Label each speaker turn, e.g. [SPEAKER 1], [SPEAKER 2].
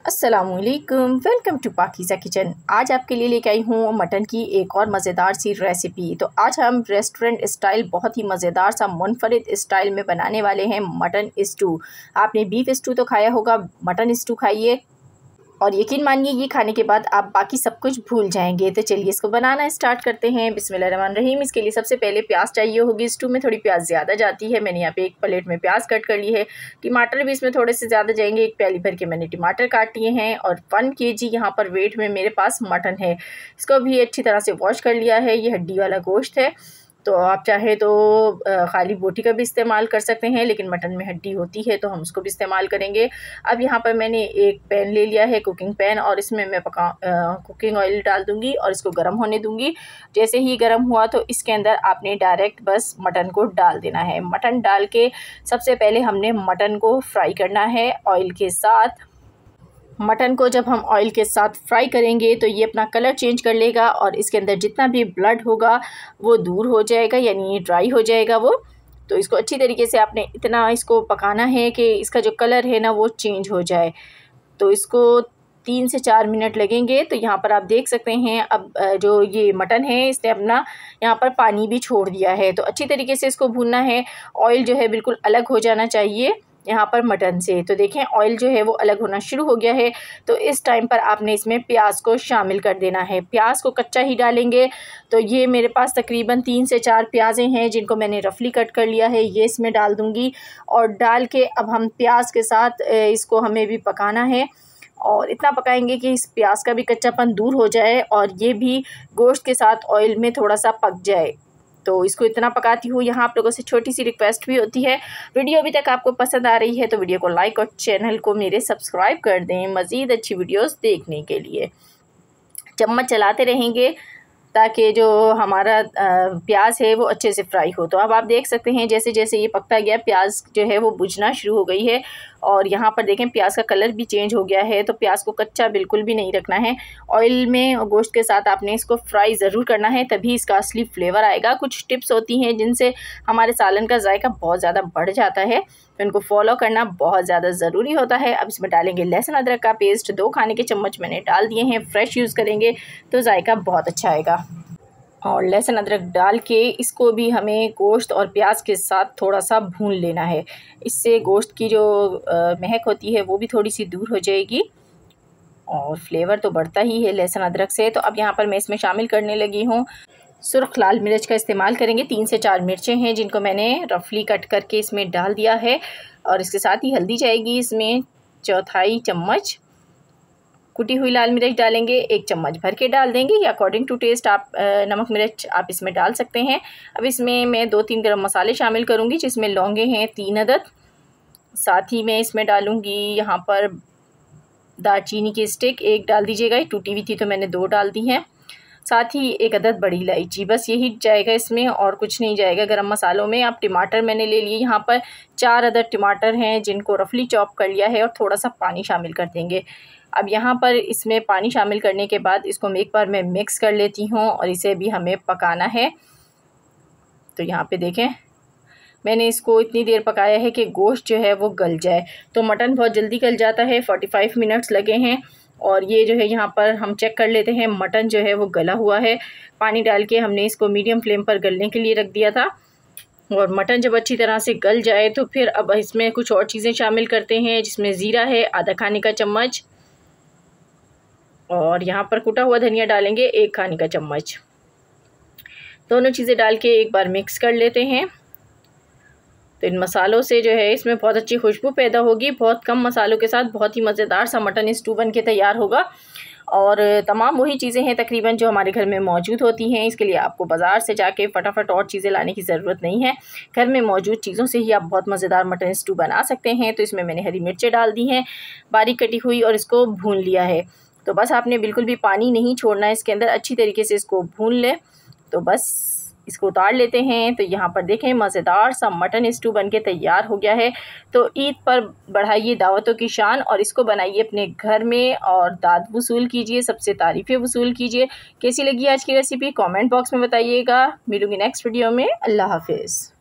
[SPEAKER 1] अस्सलामुअलैकुम, welcome to Pakeezah kitchen. आज आपके लिए लेके आई हूँ मटन की एक और मज़ेदार सी रेसिपी। तो आज हम रेस्टोरेंट स्टाइल बहुत ही मज़ेदार सा मुनफरिद स्टाइल में बनाने वाले हैं मटन स्टू। आपने बीफ स्टू तो खाया होगा, मटन स्टू खाइए और यकीन मानिए ये खाने के बाद आप बाकी सब कुछ भूल जाएंगे। तो चलिए इसको बनाना स्टार्ट करते हैं। बिस्मिल्लाहिर्रहमानिर्रहीम। इसके लिए सबसे पहले प्याज चाहिए होगी। स्टू में थोड़ी प्याज ज़्यादा जाती है। मैंने यहाँ पे एक प्लेट में प्याज कट कर ली है। टमाटर भी इसमें थोड़े से ज़्यादा जाएंगे। एक प्याली भर के मैंने टमाटर काट लिए हैं और 1 kg यहाँ पर वेट में मेरे पास मटन है। इसको भी अच्छी तरह से वॉश कर लिया है। ये हड्डी वाला गोश्त है, तो आप चाहे तो खाली बोटी का भी इस्तेमाल कर सकते हैं, लेकिन मटन में हड्डी होती है तो हम उसको भी इस्तेमाल करेंगे। अब यहाँ पर मैंने एक पैन ले लिया है, कुकिंग पैन, और इसमें मैं कुकिंग ऑयल डाल दूँगी और इसको गर्म होने दूँगी। जैसे ही गर्म हुआ तो इसके अंदर आपने डायरेक्ट बस मटन को डाल देना है। मटन डाल के सबसे पहले हमने मटन को फ्राई करना है ऑयल के साथ। मटन को जब हम ऑयल के साथ फ्राई करेंगे तो ये अपना कलर चेंज कर लेगा और इसके अंदर जितना भी ब्लड होगा वो दूर हो जाएगा, यानी ड्राई हो जाएगा वो। तो इसको अच्छी तरीके से आपने इतना इसको पकाना है कि इसका जो कलर है ना वो चेंज हो जाए। तो इसको 3 से 4 मिनट लगेंगे। तो यहाँ पर आप देख सकते हैं अब जो ये मटन है इसने अपना यहाँ पर पानी भी छोड़ दिया है। तो अच्छी तरीके से इसको भूनना है। ऑयल जो है बिल्कुल अलग हो जाना चाहिए यहाँ पर मटन से। तो देखें ऑयल जो है वो अलग होना शुरू हो गया है। तो इस टाइम पर आपने इसमें प्याज को शामिल कर देना है। प्याज को कच्चा ही डालेंगे। तो ये मेरे पास तकरीबन 3 से 4 प्याज़ें हैं जिनको मैंने रफली कट कर लिया है, ये इसमें डाल दूँगी। और डाल के अब हम प्याज के साथ इसको हमें भी पकाना है और इतना पकाएंगे कि इस प्याज का भी कच्चापन दूर हो जाए और ये भी गोश्त के साथ ऑयल में थोड़ा सा पक जाए। तो इसको इतना पकाती हूँ। यहाँ आप लोगों से छोटी सी रिक्वेस्ट भी होती है, वीडियो अभी तक आपको पसंद आ रही है तो वीडियो को लाइक और चैनल को मेरे सब्सक्राइब कर दें मज़ीद अच्छी वीडियोस देखने के लिए। चम्मच चलाते रहेंगे ताकि जो हमारा प्याज है वो अच्छे से फ्राई हो। तो अब आप देख सकते हैं जैसे जैसे ये पकता गया प्याज जो है वो बुझना शुरू हो गई है और यहाँ पर देखें प्याज का कलर भी चेंज हो गया है। तो प्याज को कच्चा बिल्कुल भी नहीं रखना है। ऑयल में और गोश्त के साथ आपने इसको फ्राई ज़रूर करना है, तभी इसका असली फ्लेवर आएगा। कुछ टिप्स होती हैं जिनसे हमारे सालन का जायका बहुत ज़्यादा बढ़ जाता है, तो इनको फॉलो करना बहुत ज़्यादा ज़रूरी होता है। अब इसमें डालेंगे लहसुन अदरक का पेस्ट, 2 खाने के चम्मच मैंने डाल दिए हैं। फ्रेश यूज़ करेंगे तो जायका बहुत अच्छा आएगा। और लहसुन अदरक डाल के इसको भी हमें गोश्त और प्याज के साथ थोड़ा सा भून लेना है। इससे गोश्त की जो महक होती है वो भी थोड़ी सी दूर हो जाएगी और फ्लेवर तो बढ़ता ही है लहसुन अदरक से। तो अब यहाँ पर मैं इसमें शामिल करने लगी हूँ सुर्ख लाल मिर्च का इस्तेमाल करेंगे। 3 से 4 मिर्चें हैं जिनको मैंने रफली कट करके इसमें डाल दिया है और इसके साथ ही हल्दी जाएगी इसमें 1/4 चम्मच। कुटी हुई लाल मिर्च डालेंगे, 1 चम्मच भर के डाल देंगे या अकॉर्डिंग टू टेस्ट आप नमक मिर्च आप इसमें डाल सकते हैं। अब इसमें मैं 2-3 गरम मसाले शामिल करूँगी जिसमें लौंगे हैं 3 अदद। साथ ही मैं इसमें डालूँगी यहाँ पर दालचीनी की स्टिक 1 डाल दीजिएगा, टूटी हुई थी तो मैंने 2 डाल दी हैं। साथ ही 1 अदद बड़ी इलायची, बस यही जाएगा इसमें और कुछ नहीं जाएगा गरम मसालों में। अब टमाटर मैंने ले लिए यहाँ पर 4 अदद टमाटर हैं जिनको रफली चॉप कर लिया है और थोड़ा सा पानी शामिल कर देंगे। अब यहाँ पर इसमें पानी शामिल करने के बाद इसको एक बार मैं मिक्स कर लेती हूँ और इसे भी हमें पकाना है। तो यहाँ पे देखें मैंने इसको इतनी देर पकाया है कि गोश्त जो है वो गल जाए। तो मटन बहुत जल्दी गल जाता है, 45 मिनट्स लगे हैं। और ये जो है यहाँ पर हम चेक कर लेते हैं मटन जो है वो गला हुआ है। पानी डाल के हमने इसको मीडियम फ्लेम पर गलने के लिए रख दिया था और मटन जब अच्छी तरह से गल जाए तो फिर अब इसमें कुछ और चीज़ें शामिल करते हैं जिसमें ज़ीरा है आधा खाने का चम्मच और यहाँ पर कुटा हुआ धनिया डालेंगे 1 खाने का चम्मच। दोनों चीज़ें डाल के एक बार मिक्स कर लेते हैं। तो इन मसालों से जो है इसमें बहुत अच्छी खुशबू पैदा होगी। बहुत कम मसालों के साथ बहुत ही मज़ेदार सा मटन स्टू बन के तैयार होगा और तमाम वही चीज़ें हैं तकरीबन जो हमारे घर में मौजूद होती हैं। इसके लिए आपको बाज़ार से जाके फटाफट और चीज़ें लाने की ज़रूरत नहीं है। घर में मौजूद चीज़ों से ही आप बहुत मज़ेदार मटन स्टू बना सकते हैं। तो इसमें मैंने हरी मिर्चें डाल दी हैं बारीक कटी हुई और इसको भून लिया है। तो बस आपने बिल्कुल भी पानी नहीं छोड़ना है इसके अंदर, अच्छी तरीके से इसको भून लें। तो बस इसको उतार लेते हैं। तो यहाँ पर देखें मज़ेदार सा मटन स्टू बनके तैयार हो गया है। तो ईद पर बढ़ाइए दावतों की शान और इसको बनाइए अपने घर में और दाद वसूल कीजिए, सबसे तारीफ़ें वसूल कीजिए। कैसी लगी आज की रेसिपी कमेंट बॉक्स में बताइएगा। मिलूंगी नेक्स्ट वीडियो में। अल्लाह हाफिज़।